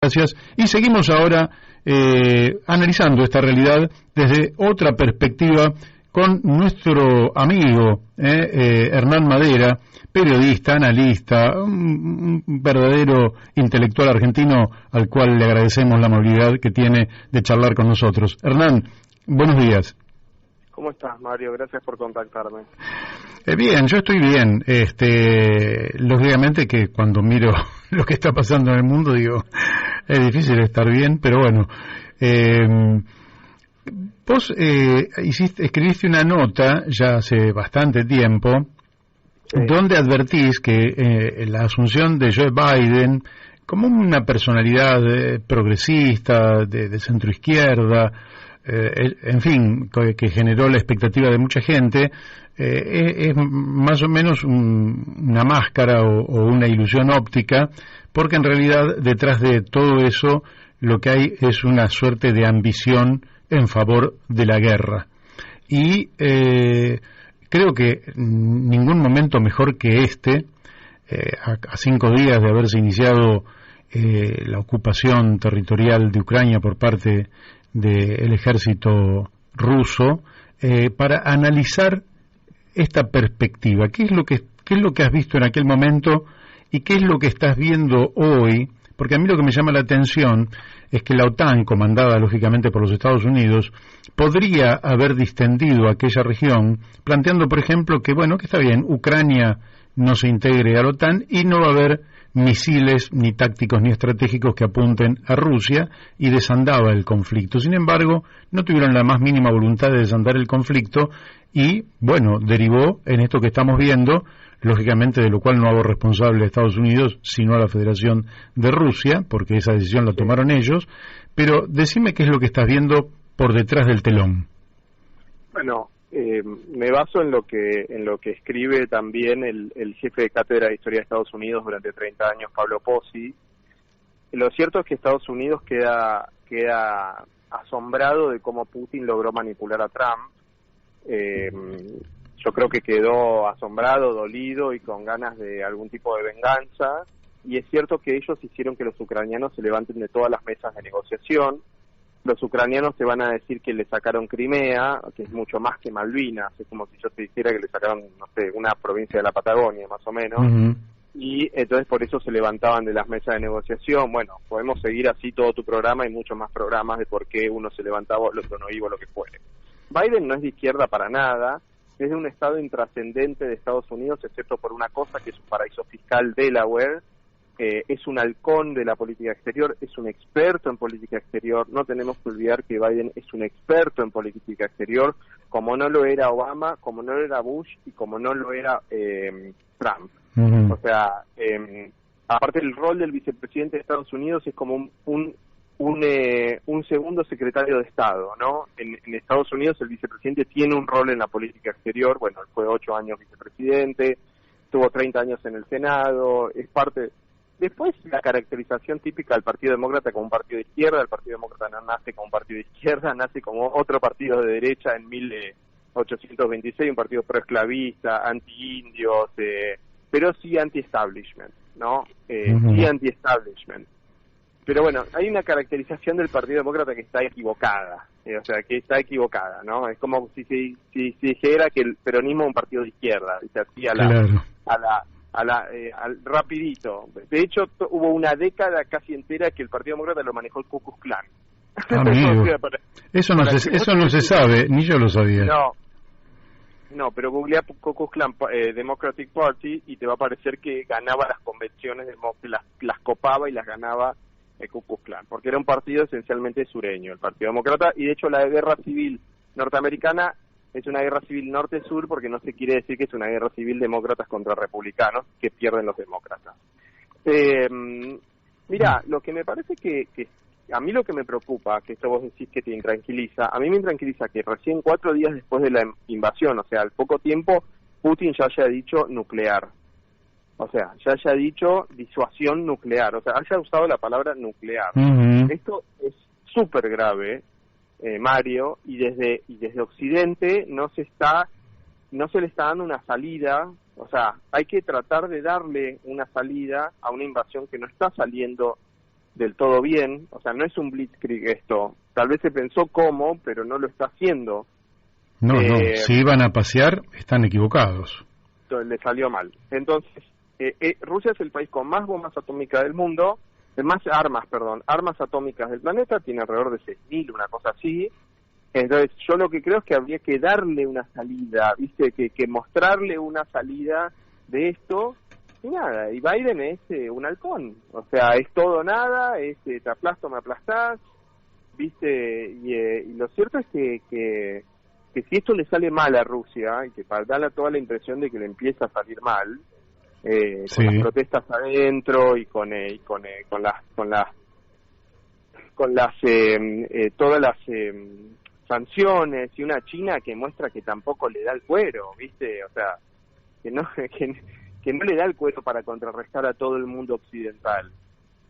Gracias. Y seguimos ahora analizando esta realidad desde otra perspectiva con nuestro amigo Hernán Madera, periodista, analista, un verdadero intelectual argentino al cual le agradecemos la amabilidad que tiene de charlar con nosotros. Hernán, buenos días. ¿Cómo estás, Mario? Gracias por contactarme. Bien, yo estoy bien. Lógicamente que cuando miro lo que está pasando en el mundo, digo, es difícil estar bien, pero bueno. Vos escribiste una nota ya hace bastante tiempo, sí, donde advertís que la asunción de Joe Biden como una personalidad progresista, de centroizquierda, en fin, que generó la expectativa de mucha gente, es más o menos una máscara o una ilusión óptica, porque en realidad detrás de todo eso lo que hay es una suerte de ambición en favor de la guerra. Y creo que ningún momento mejor que a 5 días de haberse iniciado la ocupación territorial de Ucrania por parte del ejército ruso, para analizar esta perspectiva. ¿Qué es lo que has visto en aquel momento y qué es lo que estás viendo hoy? Porque a mí lo que me llama la atención es que la OTAN, comandada lógicamente por los Estados Unidos, podría haber distendido aquella región, planteando, por ejemplo, que está bien, Ucrania no se integre a la OTAN y no va a haber misiles ni tácticos ni estratégicos que apunten a Rusia, y desandaba el conflicto. Sin embargo, no tuvieron la más mínima voluntad de desandar el conflicto y, derivó en esto que estamos viendo, lógicamente de lo cual no hago responsable a Estados Unidos, sino a la Federación de Rusia, porque esa decisión la tomaron ellos. Pero decime qué es lo que estás viendo por detrás del telón. Bueno, me baso en lo que escribe también el jefe de cátedra de Historia de Estados Unidos durante 30 años, Pablo Pozzi. Lo cierto es que Estados Unidos queda asombrado de cómo Putin logró manipular a Trump. Yo creo que quedó asombrado, dolido y con ganas de algún tipo de venganza. Y es cierto que ellos hicieron que los ucranianos se levanten de todas las mesas de negociación. Los ucranianos te van a decir que le sacaron Crimea, que es mucho más que Malvinas. Es como si yo te dijera que le sacaron, una provincia de la Patagonia, más o menos. Uh-huh. Y entonces por eso se levantaban de las mesas de negociación. Bueno, podemos seguir así todo tu programa y muchos más programas de por qué uno se levantaba, el otro no iba, lo que fuere. Biden no es de izquierda para nada. Es de un estado intrascendente de Estados Unidos, excepto por una cosa, que es un paraíso fiscal, Delaware. Es un halcón de la política exterior, es un experto en política exterior. No tenemos que olvidar que Biden es un experto en política exterior, como no lo era Obama, como no lo era Bush y como no lo era Trump. Uh-huh. O sea, aparte el rol del vicepresidente de Estados Unidos es como un segundo secretario de Estado, ¿no? En Estados Unidos el vicepresidente tiene un rol en la política exterior. Bueno, él fue 8 años vicepresidente, tuvo 30 años en el Senado, es parte. Después, la caracterización típica del Partido Demócrata como un partido de izquierda. El Partido Demócrata no nace como un partido de izquierda, nace como otro partido de derecha en 1826, un partido proesclavista, anti-indios, pero sí anti-establishment, ¿no? Uh-huh. Sí anti-establishment. Pero bueno, hay una caracterización del Partido Demócrata que está equivocada, ¿no? Es como si se dijera que el peronismo es un partido de izquierda, ¿viste? Así al rapidito. De hecho, hubo una década casi entera que el Partido Demócrata lo manejó el Ku Klux Klan. Amigo, eso no se sabe, ni yo lo sabía. No, pero googlea Ku Klux Klan Democratic Party y te va a parecer que ganaba las convenciones, las copaba y las ganaba el Ku Klux Klan, porque era un partido esencialmente sureño, el Partido Demócrata. Y de hecho la guerra civil norteamericana es una guerra civil norte-sur, porque no se quiere decir que es una guerra civil demócratas contra republicanos, que pierden los demócratas. Mira, lo que me parece que a mí lo que me preocupa, que esto vos decís que te intranquiliza, a mí me intranquiliza que recién 4 días después de la invasión, o sea, al poco tiempo, Putin ya haya dicho nuclear. O sea, ya haya dicho disuasión nuclear, o sea, haya usado la palabra nuclear. Uh-huh. Esto es súper grave, Mario, y desde Occidente no se le está dando una salida. O sea, hay que tratar de darle una salida a una invasión que no está saliendo del todo bien, o sea, no es un blitzkrieg esto, tal vez se pensó cómo, pero no lo está haciendo. No, si iban a pasear, están equivocados. Le salió mal. Entonces, Rusia es el país con más bombas atómicas del mundo, más armas atómicas del planeta, tiene alrededor de 6.000, una cosa así. Entonces, yo lo que creo es que habría que darle una salida, ¿viste? Que mostrarle una salida de esto, y nada, y Biden es un halcón, o sea, es todo o nada, te aplasto, me aplastás, ¿viste? Y lo cierto es que si esto le sale mal a Rusia, y que para darle toda la impresión de que le empieza a salir mal, con las protestas adentro y con todas las sanciones, y una China que muestra que tampoco le da el cuero, ¿viste? O sea, que no le da el cuero para contrarrestar a todo el mundo occidental.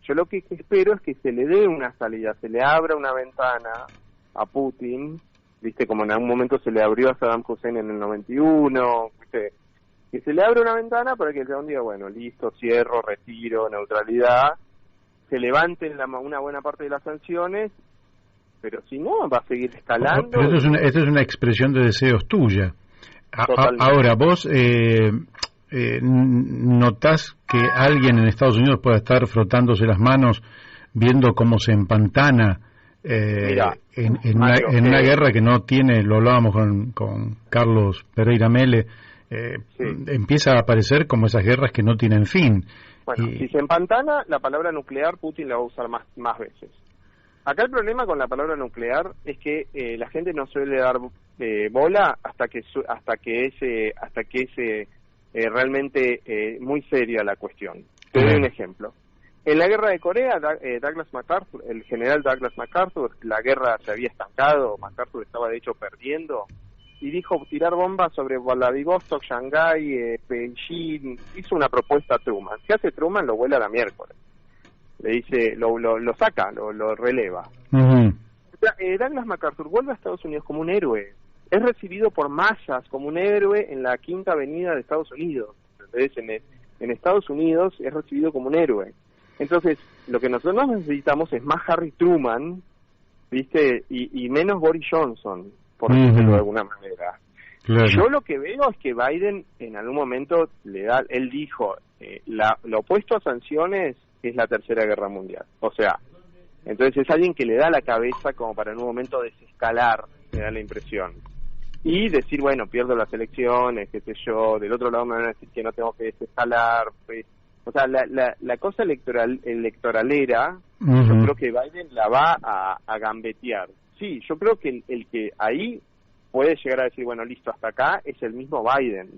Yo lo que espero es que se le dé una salida, se le abra una ventana a Putin, ¿viste? Como en algún momento se le abrió a Saddam Hussein en el 91, ¿viste? Que se le abra una ventana para que el chabón diga, bueno, listo, cierro, retiro, neutralidad, se levanten una buena parte de las sanciones, pero si no, va a seguir escalando. Pero esto es una expresión de deseos tuya. Ahora, vos notás que alguien en Estados Unidos pueda estar frotándose las manos viendo cómo se empantana en una guerra que no tiene, lo hablábamos con Carlos Pereira Mele, empieza a aparecer como esas guerras que no tienen fin. Bueno, si se empantana, la palabra nuclear Putin la va a usar más veces. Acá el problema con la palabra nuclear es que la gente no suele dar bola hasta que es realmente muy seria la cuestión. Te doy un ejemplo. En la guerra de Corea, Douglas MacArthur, el general Douglas MacArthur, la guerra se había estancado, MacArthur estaba de hecho perdiendo, y dijo tirar bombas sobre Vladivostok, Shanghái, Beijing. Hizo una propuesta a Truman. ¿Qué hace Truman? Lo vuela la miércoles. Le dice, lo saca, lo releva. Uh-huh. Douglas MacArthur vuelve a Estados Unidos como un héroe. Es recibido por masas como un héroe en la Quinta Avenida de Estados Unidos. Entonces, en Estados Unidos es recibido como un héroe. Entonces, lo que nosotros necesitamos es más Harry Truman, ¿viste? Y menos Boris Johnson, por decirlo de alguna manera. Claro. Yo lo que veo es que Biden en algún momento él dijo, lo opuesto a sanciones es la Tercera Guerra Mundial. O sea, entonces es alguien que le da la cabeza como para en un momento desescalar, me da la impresión. Y decir, bueno, pierdo las elecciones, qué sé yo, del otro lado me van a decir que no tengo que desescalar. Pues, o sea, la cosa electoralera, yo creo que Biden la va a gambetear. Sí, yo creo que el que ahí puede llegar a decir, bueno, listo, hasta acá, es el mismo Biden.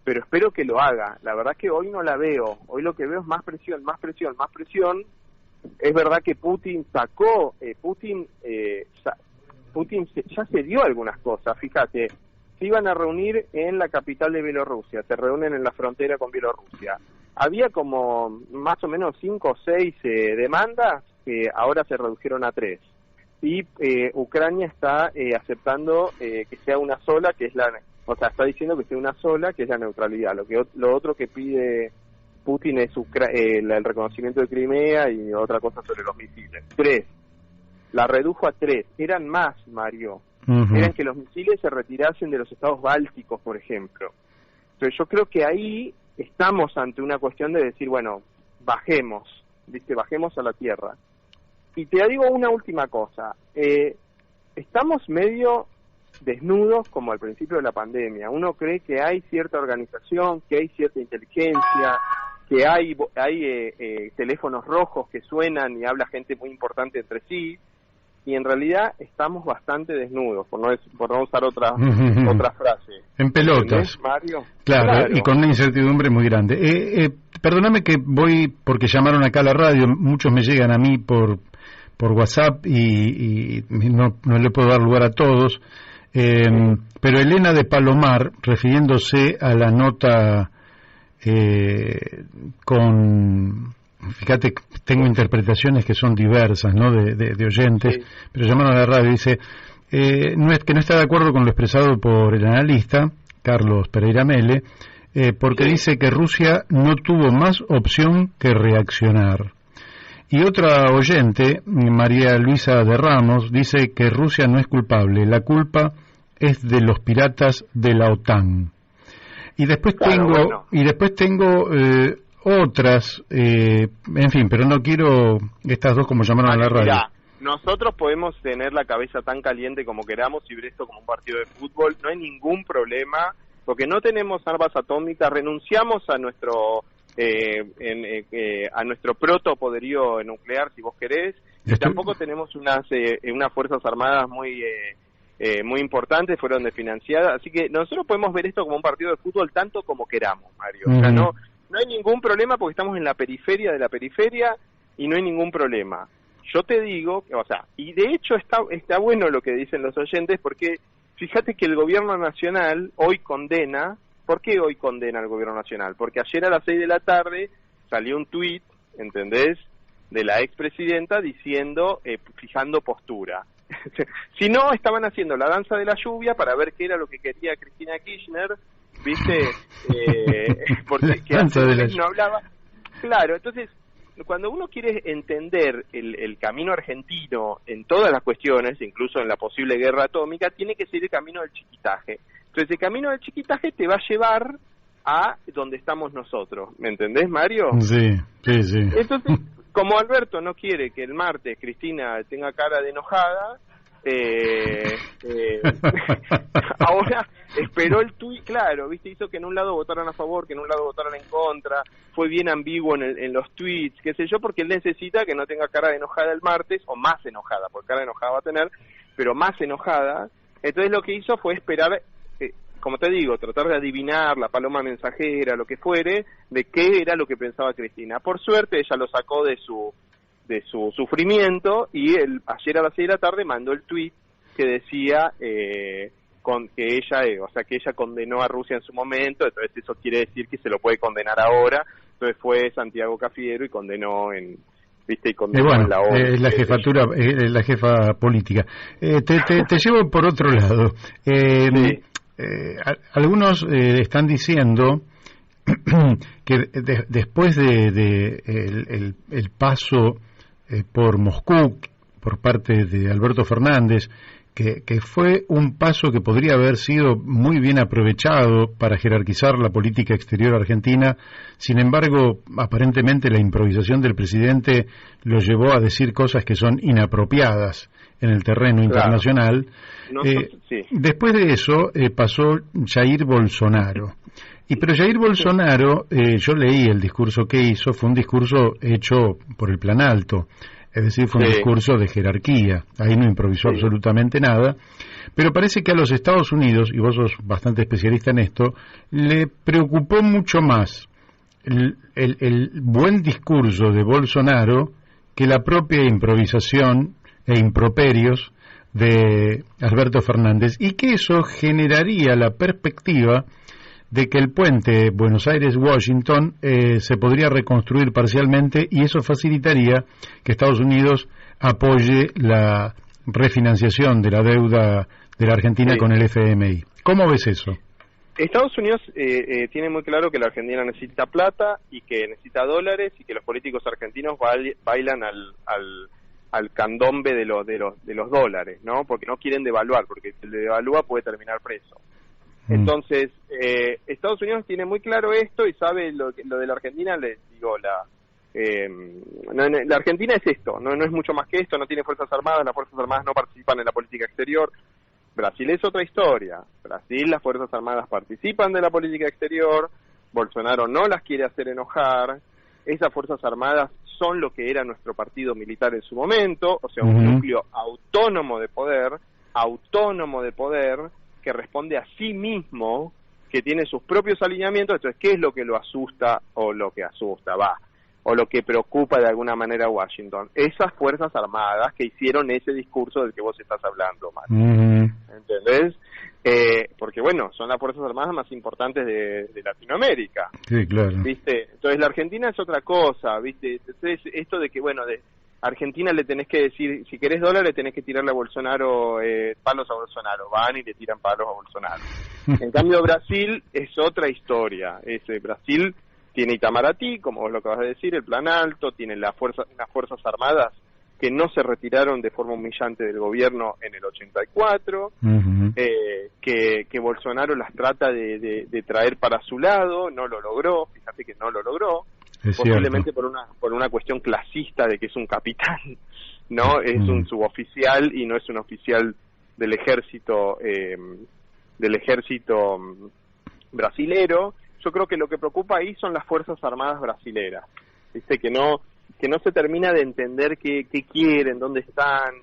Pero espero que lo haga. La verdad que hoy no la veo. Hoy lo que veo es más presión. Es verdad que Putin sacó, Putin ya se dio algunas cosas. Fíjate, se iban a reunir en la capital de Bielorrusia, se reúnen en la frontera con Bielorrusia. Había como más o menos 5 o 6 demandas que ahora se redujeron a 3. Y Ucrania está aceptando que sea una sola, que es está diciendo que sea una sola, que es la neutralidad. Lo otro que pide Putin es el reconocimiento de Crimea y otra cosa sobre los misiles. 3. La redujo a 3. Eran más, Mario. Eran que los misiles se retirasen de los estados bálticos, por ejemplo. Entonces yo creo que ahí estamos ante una cuestión de decir, bueno, bajemos a la tierra. Y te digo una última cosa. Estamos medio desnudos como al principio de la pandemia. Uno cree que hay cierta organización, que hay cierta inteligencia, que hay teléfonos rojos que suenan y habla gente muy importante entre sí, y en realidad estamos bastante desnudos, por no usar otra frase. En pelotas. Mario? Claro, y con una incertidumbre muy grande. Perdóname que voy, porque llamaron acá a la radio, muchos me llegan a mí por WhatsApp y no le puedo dar lugar a todos. Pero Elena de Palomar, refiriéndose a la nota fíjate, tengo interpretaciones que son diversas, ¿no? de oyentes, sí. Pero llamaron a la radio y dice, no está de acuerdo con lo expresado por el analista Carlos Pereira Mele, porque dice que Rusia no tuvo más opción que reaccionar. Y otra oyente, María Luisa de Ramos, dice que Rusia no es culpable, la culpa es de los piratas de la OTAN. Y después tengo otras, en fin, pero no quiero estas dos como llamaron a la radio. Mirá, nosotros podemos tener la cabeza tan caliente como queramos y ver esto como un partido de fútbol, no hay ningún problema, porque no tenemos armas atómicas, renunciamos a nuestro a nuestro protopoderío nuclear, si vos querés, y tampoco tenemos unas fuerzas armadas muy importantes, fueron desfinanciadas, así que nosotros podemos ver esto como un partido de fútbol tanto como queramos, Mario. O sea, no hay ningún problema porque estamos en la periferia de la periferia y no hay ningún problema. Yo te digo, o sea, y de hecho está bueno lo que dicen los oyentes, porque fíjate que el gobierno nacional hoy condena. ¿Por qué hoy condena al gobierno nacional? Porque ayer a las 6 de la tarde salió un tuit, ¿entendés?, de la expresidenta diciendo, fijando postura. Si no, estaban haciendo la danza de la lluvia para ver qué era lo que quería Cristina Kirchner, ¿viste? Porque no hablaba. Claro, entonces, cuando uno quiere entender el camino argentino en todas las cuestiones, incluso en la posible guerra atómica, tiene que ser el camino del chiquitaje. Entonces, el camino del chiquitaje te va a llevar a donde estamos nosotros. ¿Me entendés, Mario? Sí. Entonces, como Alberto no quiere que el martes Cristina tenga cara de enojada, ahora esperó el tuit, claro, viste, hizo que en un lado votaran a favor, que en un lado votaran en contra, fue bien ambiguo en los tweets, qué sé yo, porque él necesita que no tenga cara de enojada el martes, o más enojada, porque cara de enojada va a tener, pero más enojada. Entonces lo que hizo fue esperar, como te digo, tratar de adivinar la paloma mensajera, lo que fuere, de qué era lo que pensaba Cristina. Por suerte ella lo sacó de su sufrimiento y ayer a las 6 de la tarde mandó el tuit que decía que ella condenó a Rusia en su momento, entonces eso quiere decir que se lo puede condenar ahora. Entonces fue Santiago Cafiero y condenó en la ONU. La jefatura, la jefa política. Te llevo por otro lado. Sí. Algunos están diciendo que después de el paso por Moscú por parte de Alberto Fernández, que fue un paso que podría haber sido muy bien aprovechado para jerarquizar la política exterior argentina. Sin embargo, aparentemente la improvisación del presidente lo llevó a decir cosas que son inapropiadas en el terreno internacional. Sí. Después de eso pasó Jair Bolsonaro. Pero Jair Bolsonaro, yo leí el discurso que hizo, fue un discurso hecho por el plan alto. Es decir, fue un discurso de jerarquía, ahí no improvisó absolutamente nada, pero parece que a los Estados Unidos, y vos sos bastante especialista en esto, le preocupó mucho más el buen discurso de Bolsonaro que la propia improvisación e improperios de Alberto Fernández, y que eso generaría la perspectiva de que el puente Buenos Aires-Washington se podría reconstruir parcialmente, y eso facilitaría que Estados Unidos apoye la refinanciación de la deuda de la Argentina con el FMI. ¿Cómo ves eso? Estados Unidos tiene muy claro que la Argentina necesita plata y que necesita dólares, y que los políticos argentinos bailan al candombe de los dólares, ¿no? Porque no quieren devaluar, porque si le devalúa puede terminar preso. Entonces, Estados Unidos tiene muy claro esto y sabe lo de la Argentina. Les digo, la Argentina es esto, no es mucho más que esto, no tiene fuerzas armadas, las fuerzas armadas no participan en la política exterior. Brasil es otra historia. Brasil, las fuerzas armadas participan de la política exterior, Bolsonaro no las quiere hacer enojar, esas fuerzas armadas son lo que era nuestro partido militar en su momento, o sea, un núcleo autónomo de poder, que responde a sí mismo, que tiene sus propios alineamientos. Entonces, ¿qué es lo que lo asusta o lo que o lo que preocupa de alguna manera a Washington? Esas fuerzas armadas que hicieron ese discurso del que vos estás hablando, Mario. ¿Entendés? Porque, bueno, son las fuerzas armadas más importantes de Latinoamérica. Sí, claro. ¿Viste? Entonces, la Argentina es otra cosa, ¿viste? Entonces, esto de que, bueno, Argentina le tenés que decir, si querés dólares tenés que tirarle a Bolsonaro, palos a Bolsonaro, van y le tiran palos a Bolsonaro. En cambio Brasil es otra historia, Brasil tiene Itamaraty, como vos lo acabas de decir, el Plan Alto, tiene unas fuerzas armadas que no se retiraron de forma humillante del gobierno en el 84, que Bolsonaro las trata de traer para su lado, no lo logró, fíjate que no lo logró, posiblemente por una cuestión clasista de que es un capitán, no es un suboficial y no es un oficial del ejército brasilero. Yo creo que lo que preocupa ahí son las fuerzas armadas brasileras, viste, que no se termina de entender qué quieren, dónde están,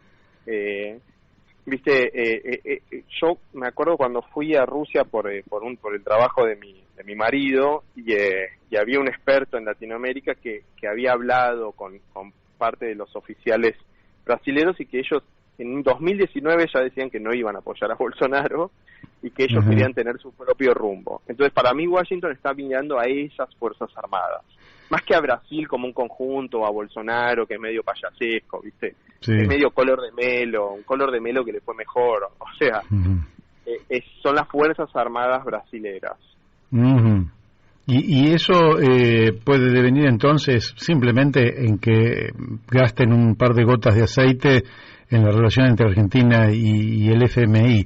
yo me acuerdo cuando fui a Rusia por el trabajo de mi marido y había un experto en Latinoamérica que había hablado con parte de los oficiales brasileños y que ellos en 2019 ya decían que no iban a apoyar a Bolsonaro y que ellos querían tener su propio rumbo. Entonces para mí Washington está mirando a esas fuerzas armadas, más que a Brasil como un conjunto, o a Bolsonaro que es medio payasesco, ¿viste? Sí. Es medio un color de melo que le fue mejor, o sea, son las fuerzas armadas brasileras. Y eso puede devenir entonces simplemente en que gasten un par de gotas de aceite en la relación entre Argentina y el FMI.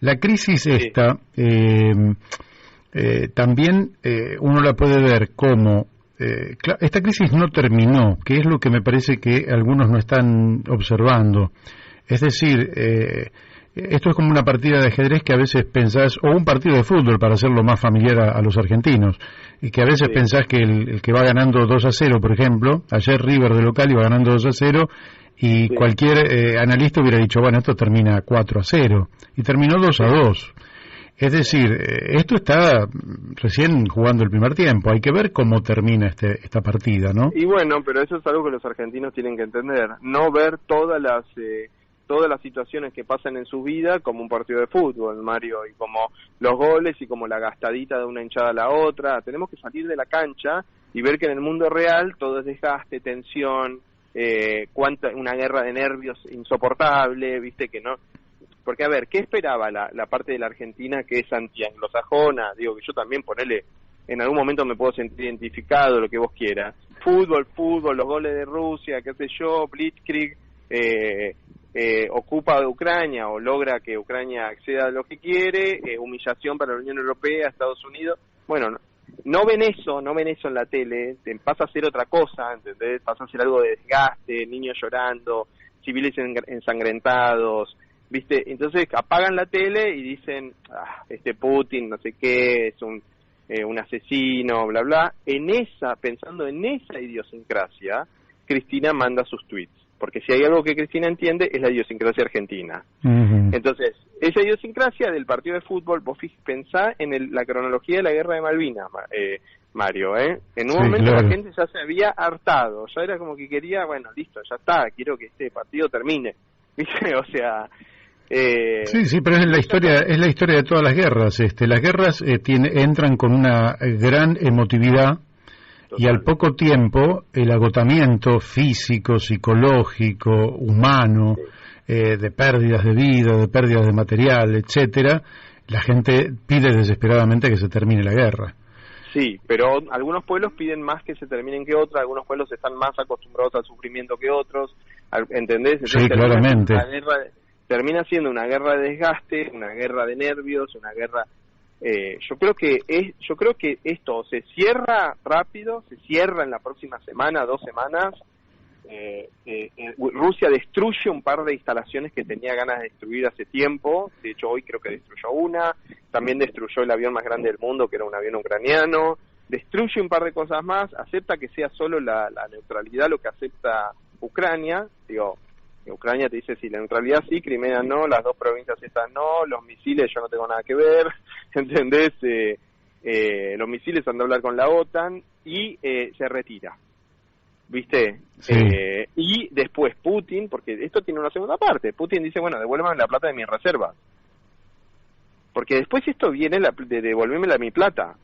La crisis esta también uno la puede ver como esta crisis no terminó, que es lo que me parece que algunos no están observando. Es decir, esto es como una partida de ajedrez que a veces pensás, o un partido de fútbol para hacerlo más familiar a los argentinos, y que a veces pensás que el que va ganando 2-0, por ejemplo, ayer River de local iba ganando 2-0, y cualquier analista hubiera dicho, bueno, esto termina 4-0, y terminó 2-2. Es decir, esto está recién jugando el primer tiempo, hay que ver cómo termina esta partida, ¿no? Y bueno, pero eso es algo que los argentinos tienen que entender, no ver todas las situaciones que pasan en su vida como un partido de fútbol, Mario, y como los goles y como la gastadita de una hinchada a la otra. Tenemos que salir de la cancha y ver que en el mundo real todo es desgaste, tensión, una guerra de nervios insoportable, viste que no. Porque, a ver, ¿qué esperaba la parte de la Argentina que es anti-anglosajona? Digo, que yo también, en algún momento me puedo sentir identificado, lo que vos quieras. Fútbol, los goles de Rusia, qué sé yo, Blitzkrieg, ocupa de Ucrania o logra que Ucrania acceda a lo que quiere, humillación para la Unión Europea, Estados Unidos. Bueno, no ven eso en la tele, te pasa a ser otra cosa, ¿entendés? Pasa a ser algo de desgaste, niños llorando, civiles ensangrentados, ¿viste? Entonces apagan la tele y dicen, este Putin, no sé qué, es un asesino, bla, bla. Pensando en esa idiosincrasia, Cristina manda sus tweets. Porque si hay algo que Cristina entiende es la idiosincrasia argentina. Entonces, esa idiosincrasia del partido de fútbol, vos pensá en la cronología de la guerra de Malvinas, Mario, En un momento la gente ya se había hartado, ya era como que quería, bueno, listo, ya está, quiero que este partido termine, ¿viste? O sea... Sí, pero es la historia de todas las guerras. Las guerras entran con una gran emotividad. Total. Y al poco tiempo el agotamiento físico, psicológico, humano, de pérdidas de vida, de pérdidas de material, etcétera, la gente pide desesperadamente que se termine la guerra. Sí, pero algunos pueblos piden más que se terminen que otros, algunos pueblos están más acostumbrados al sufrimiento que otros, ¿entendés? Entonces, sí, claramente. Termina siendo una guerra de desgaste, una guerra de nervios, una guerra... Yo creo que esto se cierra rápido, se cierra en la próxima semana, 2 semanas. Rusia destruye un par de instalaciones que tenía ganas de destruir hace tiempo. De hecho, hoy creo que destruyó una. También destruyó el avión más grande del mundo, que era un avión ucraniano. Destruye un par de cosas más. Acepta que sea solo la neutralidad lo que acepta Ucrania. Digo, Ucrania te dice sí, la neutralidad sí, Crimea no, las 2 provincias estas no, los misiles yo no tengo nada que ver, ¿entendés? Los misiles han de hablar con la OTAN y se retira, ¿viste? Sí. Y después Putin, porque esto tiene una segunda parte, Putin dice, bueno, devuélvame la plata de mis reservas, porque después esto viene de devolverme mi plata,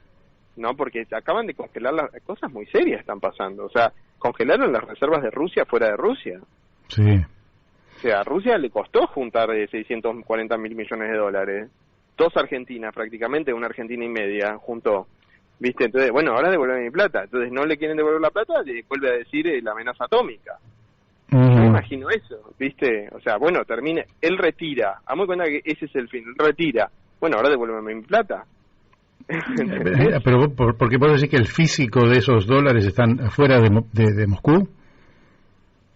¿no? Porque acaban de congelar las cosas muy serias están pasando. O sea, congelaron las reservas de Rusia fuera de Rusia. Sí. O sea, a Rusia le costó juntar 640 mil millones de dólares. Dos Argentinas, prácticamente una Argentina y media, juntó. ¿Viste? Entonces, bueno, ahora devuelven mi plata. Entonces, no le quieren devolver la plata, le vuelve a decir la amenaza atómica. Yo me imagino eso, ¿viste? O sea, bueno, termine, él retira. Dame cuenta que ese es el fin, él retira. Bueno, ahora devuélveme mi plata. Pero ¿por qué puedo decir que el físico de esos dólares están afuera de Moscú?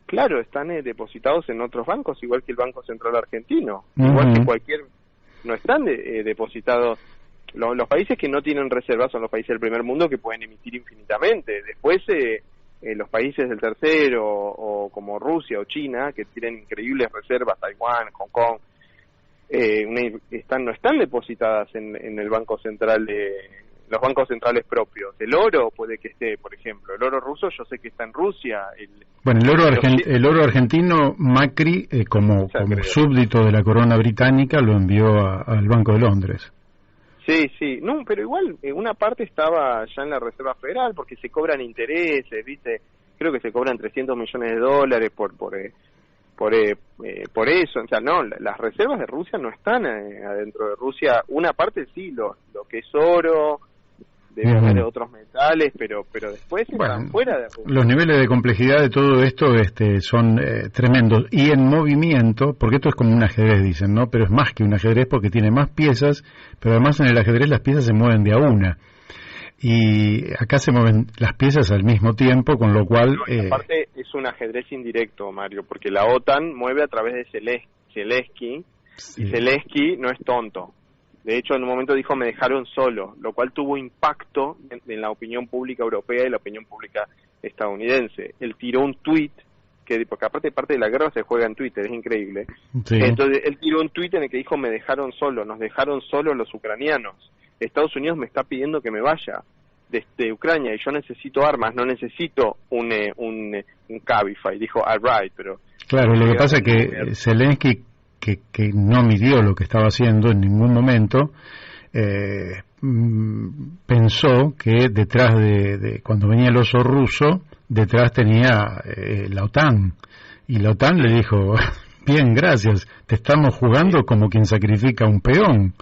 Claro, están depositados en otros bancos, igual que el Banco Central Argentino. Igual que cualquier... No están depositados... Los países que no tienen reservas son los países del primer mundo que pueden emitir infinitamente. Después, los países del tercero, o como Rusia o China, que tienen increíbles reservas, Taiwán, Hong Kong, no están depositadas en el Banco Central los bancos centrales propios. El oro puede que esté, por ejemplo. El oro ruso yo sé que está en Rusia. El oro argentino, Macri, como súbdito de la corona británica, lo envió al Banco de Londres. Sí. No, pero igual una parte estaba ya en la Reserva Federal porque se cobran intereses, ¿viste? Creo que se cobran 300 millones de dólares por eso. O sea, no, las reservas de Rusia no están adentro de Rusia. Una parte sí, lo que es oro, debe haber otros metales, pero después están fuera de Rusia. Los niveles de complejidad de todo esto son tremendos. Y en movimiento, porque esto es como un ajedrez, dicen, ¿no? Pero es más que un ajedrez porque tiene más piezas, pero además en el ajedrez las piezas se mueven de a una. Y acá se mueven las piezas al mismo tiempo, con lo cual... aparte es un ajedrez indirecto, Mario, porque la OTAN mueve a través de Zelensky, y Zelensky no es tonto. De hecho, en un momento dijo, me dejaron solo, lo cual tuvo impacto en la opinión pública europea y la opinión pública estadounidense. Él tiró un tuit, porque aparte parte de la guerra se juega en Twitter, es increíble. Sí. Entonces, él tiró un tuit en el que dijo, me dejaron solo, nos dejaron solo los ucranianos. Estados Unidos me está pidiendo que me vaya desde Ucrania y yo necesito armas, no necesito un Cabify. Dijo, all right, pero... Claro, lo que pasa es que Zelensky, que no midió lo que estaba haciendo en ningún momento, pensó que detrás de cuando venía el oso ruso, detrás tenía la OTAN. Y la OTAN le dijo, bien, gracias, te estamos jugando como quien sacrifica un peón.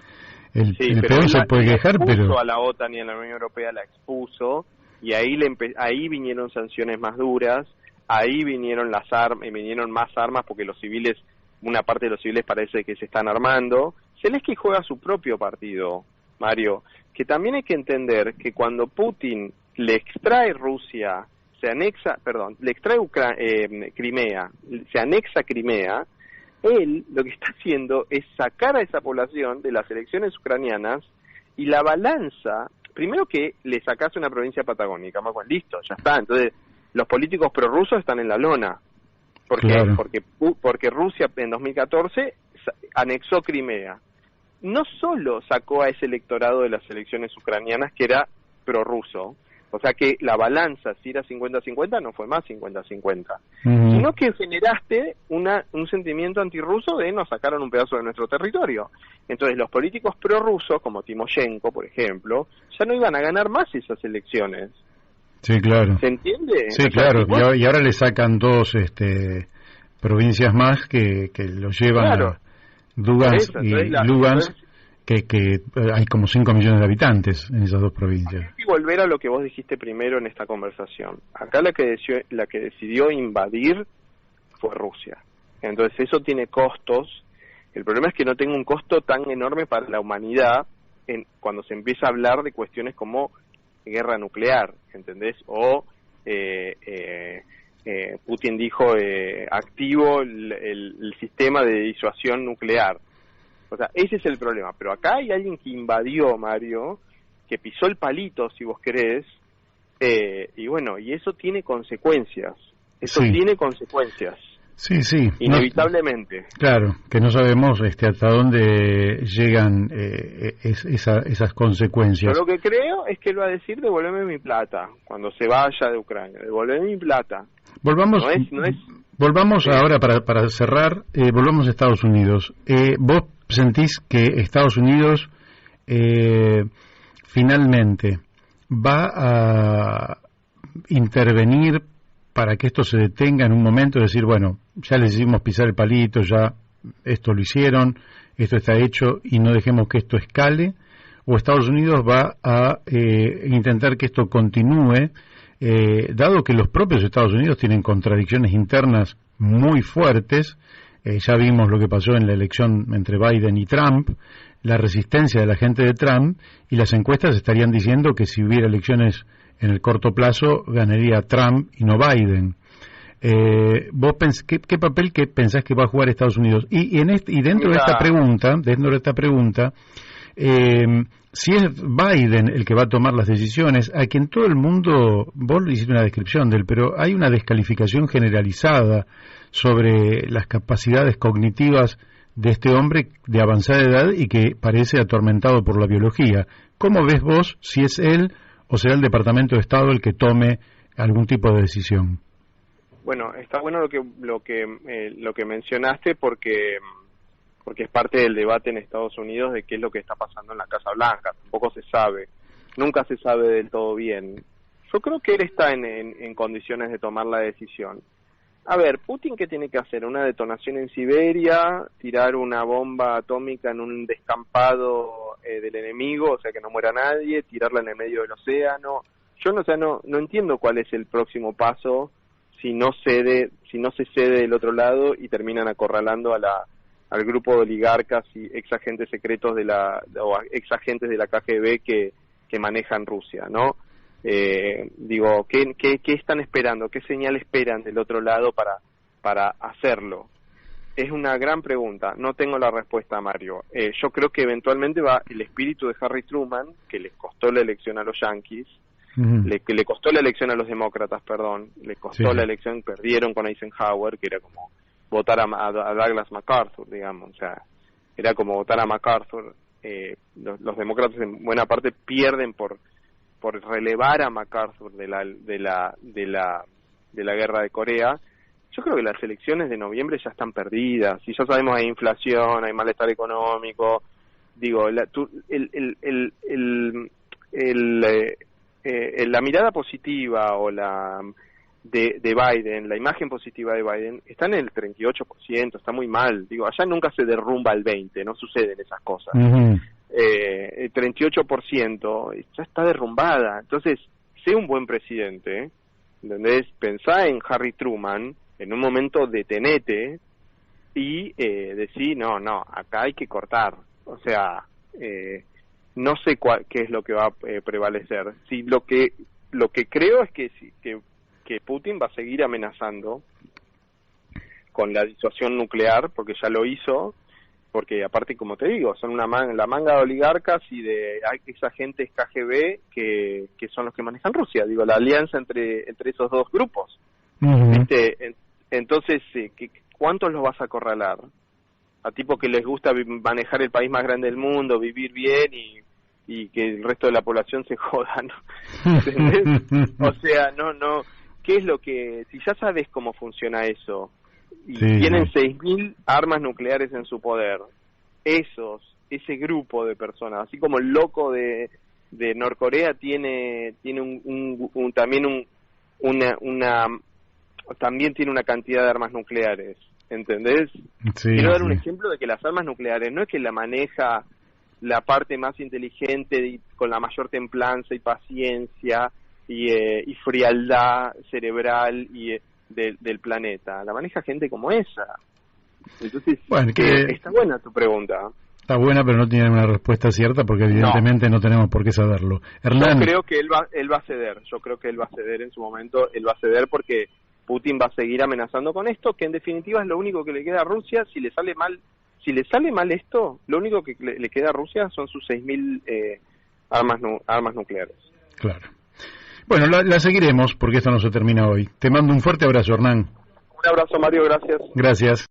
El peón se puede quejar, pero... a la OTAN y a la Unión Europea la expuso, y ahí vinieron sanciones más duras, ahí vinieron vinieron más armas, porque los civiles, una parte de los civiles parece que se están armando. Zelensky juega su propio partido, Mario, que también hay que entender que cuando Putin le extrae Rusia, le extrae Crimea, se anexa Crimea, él lo que está haciendo es sacar a esa población de las elecciones ucranianas, y la balanza, primero que le sacase una provincia patagónica, listo, ya está. Entonces los políticos prorrusos están en la lona. ¿Por qué? Claro. Porque Rusia en 2014 anexó Crimea. No solo sacó a ese electorado de las elecciones ucranianas que era prorruso, o sea que la balanza, si era 50-50, no fue más 50-50, sino que generaste un sentimiento antirruso de nos sacaron un pedazo de nuestro territorio. Entonces los políticos prorrusos, como Timoshenko, por ejemplo, ya no iban a ganar más esas elecciones. Sí, claro. ¿Se entiende? Sí, claro. Y ahora le sacan dos provincias más que lo llevan a Lugansk y Lugansk, que hay como 5 millones de habitantes en esas dos provincias. Y volver a lo que vos dijiste primero en esta conversación. Acá la que decidió invadir fue Rusia. Entonces eso tiene costos. El problema es que no tenga un costo tan enorme para la humanidad cuando se empieza a hablar de cuestiones como guerra nuclear, ¿entendés? O Putin dijo activo el sistema de disuasión nuclear. O sea, ese es el problema. Pero acá hay alguien que invadió, Mario, que pisó el palito, si vos querés, y bueno, y eso tiene consecuencias. Eso tiene consecuencias. Sí. Inevitablemente. Claro, que no sabemos hasta dónde llegan esas consecuencias. Yo lo que creo es que él va a decir, devolveme mi plata, cuando se vaya de Ucrania, devolveme mi plata. Volvamos ahora, para cerrar, volvamos a Estados Unidos. ¿Vos sentís que Estados Unidos finalmente va a intervenir para que esto se detenga en un momento, decir, bueno, ya les hicimos pisar el palito, ya esto lo hicieron, esto está hecho y no dejemos que esto escale? ¿O Estados Unidos va a intentar que esto continúe, dado que los propios Estados Unidos tienen contradicciones internas muy fuertes? Ya vimos lo que pasó en la elección entre Biden y Trump, la resistencia de la gente de Trump, y las encuestas estarían diciendo que si hubiera elecciones en el corto plazo ganaría Trump y no Biden. ¿Vos qué papel que pensás que va a jugar Estados Unidos? Y dentro de esta pregunta, si es Biden el que va a tomar las decisiones, a quien todo el mundo, vos le hiciste una descripción de él, pero hay una descalificación generalizada sobre las capacidades cognitivas de este hombre de avanzada edad y que parece atormentado por la biología. ¿Cómo ves vos si es él o será el Departamento de Estado el que tome algún tipo de decisión? Bueno, está bueno lo que mencionaste porque es parte del debate en Estados Unidos de qué es lo que está pasando en la Casa Blanca. Tampoco se sabe, nunca se sabe del todo bien. Yo creo que él está en condiciones de tomar la decisión. A ver, Putin, ¿qué tiene que hacer? ¿Una detonación en Siberia? ¿Tirar una bomba atómica en un descampado del enemigo, o sea que no muera nadie? ¿Tirarla en el medio del océano? Yo no entiendo cuál es el próximo paso si no se cede del otro lado y terminan acorralando al grupo de oligarcas y ex agentes secretos o ex agentes de la KGB que manejan Rusia, ¿no? Digo, ¿qué están esperando? ¿Qué señal esperan del otro lado para hacerlo? Es una gran pregunta, no tengo la respuesta, Mario. Yo creo que eventualmente va el espíritu de Harry Truman, que les costó la elección a los yanquis, que le costó la elección a los demócratas, le costó la elección, perdieron con Eisenhower, que era como votar a Douglas MacArthur, digamos, o sea, era como votar a MacArthur. Los demócratas en buena parte pierden por relevar a MacArthur de la guerra de Corea. Yo creo que las elecciones de noviembre ya están perdidas, y ya sabemos hay inflación, hay malestar económico. Digo, la mirada positiva o de Biden, la imagen positiva de Biden está en el 38%, está muy mal. Digo, allá nunca se derrumba el 20%, no suceden esas cosas. El 38% ya está derrumbada. Entonces, sé un buen presidente, ¿entendés? Pensá en Harry Truman, en un momento detenete y decir, no, acá hay que cortar. O sea, no sé qué es lo que va a prevalecer. Si lo que creo es que Putin va a seguir amenazando con la disuasión nuclear, porque ya lo hizo, porque aparte, como te digo, son la manga de oligarcas y de ex agentes KGB que son los que manejan Rusia. Digo, la alianza entre esos dos grupos. Entonces, ¿cuántos los vas a acorralar? A tipos que les gusta manejar el país más grande del mundo, vivir bien y que el resto de la población se joda, ¿no? ¿Entendés? O sea, no. ¿Qué es lo que...? Si ya sabes cómo funciona eso, y tienen 6.000 armas nucleares en su poder, ese grupo de personas, así como el loco de Norcorea tiene también tiene una cantidad de armas nucleares, ¿entendés? Quiero dar un ejemplo de que las armas nucleares no es que la maneja la parte más inteligente y con la mayor templanza y paciencia y frialdad cerebral del planeta, la maneja gente como esa. Entonces, está buena tu pregunta. Está buena, pero no tiene una respuesta cierta porque evidentemente no tenemos por qué saberlo. Hernán. Yo creo que él va a ceder. Yo creo que él va a ceder en su momento. Él va a ceder porque Putin va a seguir amenazando con esto, que en definitiva es lo único que le queda a Rusia. Si le sale mal esto, lo único que le queda a Rusia son sus 6.000 armas nucleares. Claro. Bueno, la seguiremos porque esto no se termina hoy. Te mando un fuerte abrazo, Hernán. Un abrazo, Mario, gracias. Gracias.